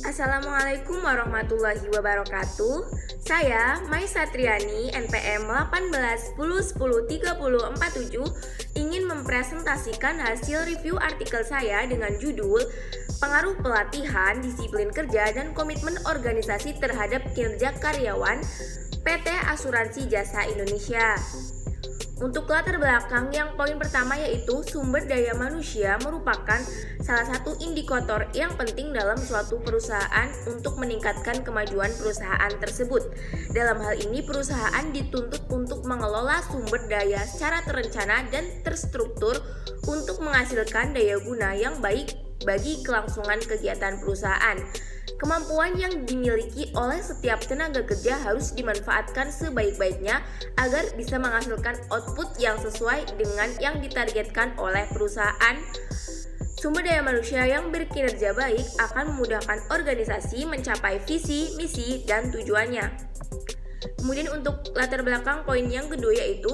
Assalamualaikum warahmatullahi wabarakatuh. Saya Mai Satriani, NPM 1810103047, ingin mempresentasikan hasil review artikel saya dengan judul Pengaruh Pelatihan, Disiplin Kerja, dan Komitmen Organisasi Terhadap Kinerja Karyawan PT Asuransi Jasa Indonesia. Untuk latar belakang, yang poin pertama yaitu sumber daya manusia merupakan salah satu indikator yang penting dalam suatu perusahaan untuk meningkatkan kemajuan perusahaan tersebut. Dalam hal ini, perusahaan dituntut untuk mengelola sumber daya secara terencana dan terstruktur untuk menghasilkan daya guna yang baik bagi kelangsungan kegiatan perusahaan. Kemampuan yang dimiliki oleh setiap tenaga kerja harus dimanfaatkan sebaik-baiknya agar bisa menghasilkan output yang sesuai dengan yang ditargetkan oleh perusahaan. Sumber daya manusia yang berkinerja baik akan memudahkan organisasi mencapai visi, misi, dan tujuannya. Kemudian untuk latar belakang poin yang kedua yaitu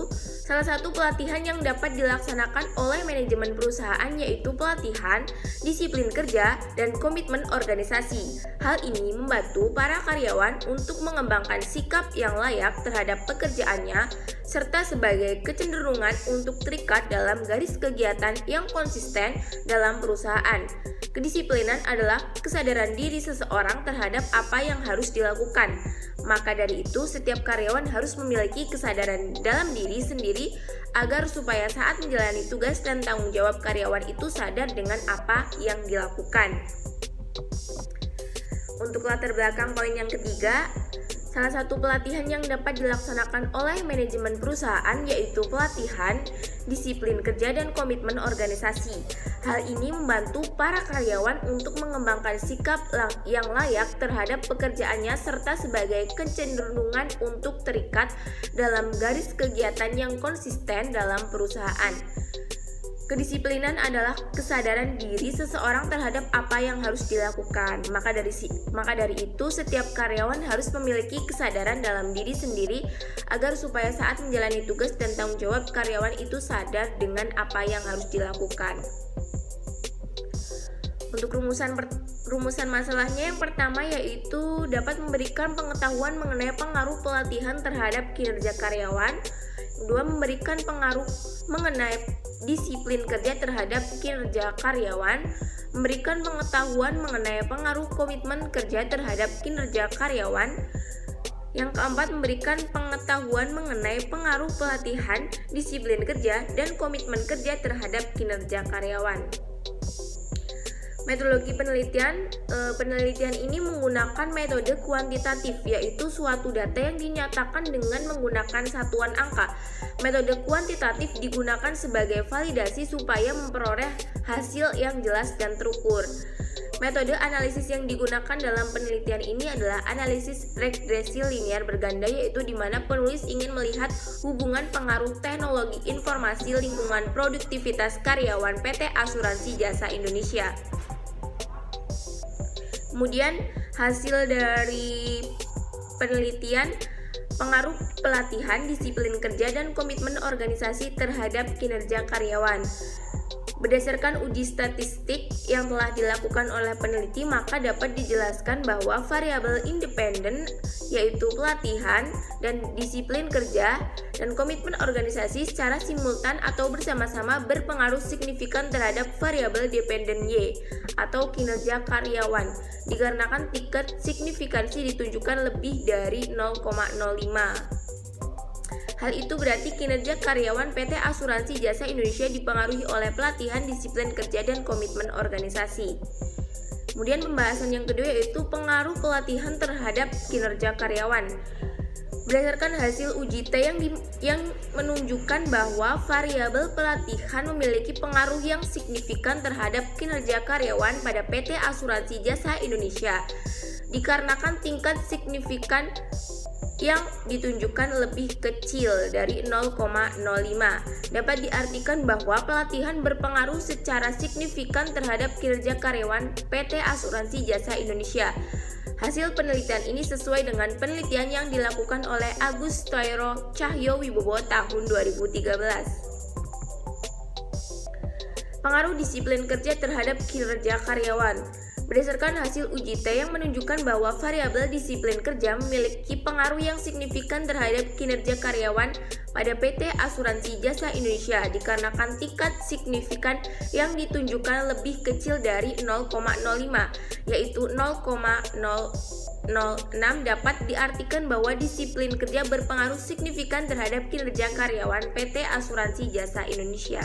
salah satu pelatihan yang dapat dilaksanakan oleh manajemen perusahaan yaitu pelatihan, disiplin kerja, dan komitmen organisasi. Hal ini membantu para karyawan untuk mengembangkan sikap yang layak terhadap pekerjaannya serta sebagai kecenderungan untuk terikat dalam garis kegiatan yang konsisten dalam perusahaan. Kedisiplinan adalah kesadaran diri seseorang terhadap apa yang harus dilakukan. Maka dari itu, setiap karyawan harus memiliki kesadaran dalam diri sendiri agar supaya saat menjalani tugas dan tanggung jawab karyawan itu sadar dengan apa yang dilakukan. Untuk latar belakang poin yang ketiga, salah satu pelatihan yang dapat dilaksanakan oleh manajemen perusahaan yaitu pelatihan, disiplin kerja, dan komitmen organisasi. Hal ini membantu para karyawan untuk mengembangkan sikap yang layak terhadap pekerjaannya serta sebagai kecenderungan untuk terikat dalam garis kegiatan yang konsisten dalam perusahaan. Kedisiplinan adalah kesadaran diri seseorang terhadap apa yang harus dilakukan. Maka dari itu, setiap karyawan harus memiliki kesadaran dalam diri sendiri agar supaya saat menjalani tugas dan tanggung jawab karyawan itu sadar dengan apa yang harus dilakukan. Untuk rumusan masalahnya, yang pertama yaitu dapat memberikan pengetahuan mengenai pengaruh pelatihan terhadap kinerja karyawan. Kedua, memberikan pengaruh mengenai disiplin kerja terhadap kinerja karyawan, memberikan pengetahuan mengenai pengaruh komitmen kerja terhadap kinerja karyawan. Yang keempat, memberikan pengetahuan mengenai pengaruh pelatihan, disiplin kerja, dan komitmen kerja terhadap kinerja karyawan. Metodologi penelitian ini menggunakan metode kuantitatif, yaitu suatu data yang dinyatakan dengan menggunakan satuan angka. Metode kuantitatif digunakan sebagai validasi supaya memperoleh hasil yang jelas dan terukur. Metode analisis yang digunakan dalam penelitian ini adalah analisis regresi linear berganda, yaitu di mana penulis ingin melihat hubungan pengaruh teknologi informasi lingkungan produktivitas karyawan PT Asuransi Jasa Indonesia. Kemudian hasil dari penelitian pengaruh pelatihan, disiplin kerja, dan komitmen organisasi terhadap kinerja karyawan. Berdasarkan uji statistik yang telah dilakukan oleh peneliti, maka dapat dijelaskan bahwa variabel independen yaitu pelatihan dan disiplin kerja dan komitmen organisasi secara simultan atau bersama-sama berpengaruh signifikan terhadap variabel dependen Y atau kinerja karyawan dikarenakan tingkat signifikansi ditunjukkan lebih dari 0,05. Hal itu berarti kinerja karyawan PT Asuransi Jasa Indonesia dipengaruhi oleh pelatihan, disiplin kerja, dan komitmen organisasi. Kemudian pembahasan yang kedua yaitu pengaruh pelatihan terhadap kinerja karyawan. Berdasarkan hasil uji T yang menunjukkan bahwa variabel pelatihan memiliki pengaruh yang signifikan terhadap kinerja karyawan pada PT Asuransi Jasa Indonesia dikarenakan tingkat signifikan yang ditunjukkan lebih kecil dari 0,05. Dapat diartikan bahwa pelatihan berpengaruh secara signifikan terhadap kinerja karyawan PT Asuransi Jasa Indonesia. Hasil penelitian ini sesuai dengan penelitian yang dilakukan oleh Agus Toiro Cahyo Wibowo tahun 2013. Pengaruh disiplin kerja terhadap kinerja karyawan. Berdasarkan hasil uji T yang menunjukkan bahwa variabel disiplin kerja memiliki pengaruh yang signifikan terhadap kinerja karyawan pada PT Asuransi Jasa Indonesia dikarenakan tingkat signifikan yang ditunjukkan lebih kecil dari 0,05 yaitu 0,006 dapat diartikan bahwa disiplin kerja berpengaruh signifikan terhadap kinerja karyawan PT Asuransi Jasa Indonesia.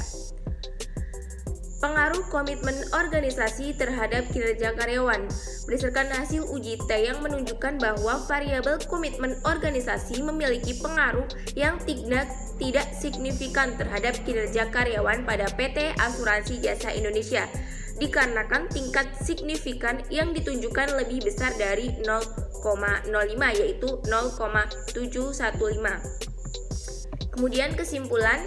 Pengaruh komitmen organisasi terhadap kinerja karyawan. Berdasarkan hasil uji T yang menunjukkan bahwa variabel komitmen organisasi memiliki pengaruh yang tidak signifikan terhadap kinerja karyawan pada PT Asuransi Jasa Indonesia dikarenakan tingkat signifikan yang ditunjukkan lebih besar dari 0,05 yaitu 0,715. Kemudian kesimpulan.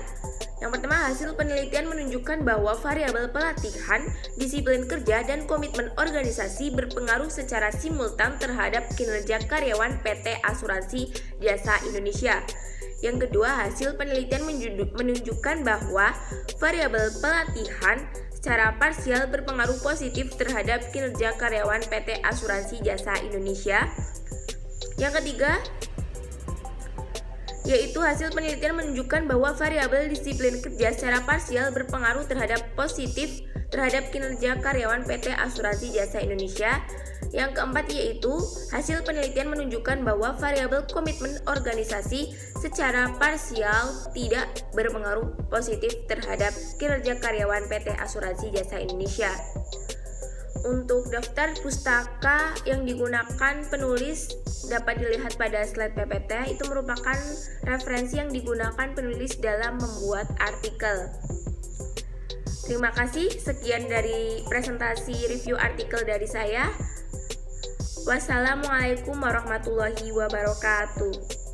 Yang pertama, hasil penelitian menunjukkan bahwa variabel pelatihan, disiplin kerja, dan komitmen organisasi berpengaruh secara simultan terhadap kinerja karyawan PT Asuransi Jasa Indonesia. Yang kedua, hasil penelitian menunjukkan bahwa variabel pelatihan secara parsial berpengaruh positif terhadap kinerja karyawan PT Asuransi Jasa Indonesia. Yang ketiga, yaitu hasil penelitian menunjukkan bahwa variabel disiplin kerja secara parsial berpengaruh positif terhadap kinerja karyawan PT Asuransi Jasa Indonesia. Yang keempat, yaitu hasil penelitian menunjukkan bahwa variabel komitmen organisasi secara parsial tidak berpengaruh positif terhadap kinerja karyawan PT Asuransi Jasa Indonesia. Untuk daftar pustaka yang digunakan penulis dapat dilihat pada slide PPT. Itu merupakan referensi yang digunakan penulis dalam membuat artikel. Terima kasih, sekian dari presentasi review artikel dari saya. Wassalamualaikum warahmatullahi wabarakatuh.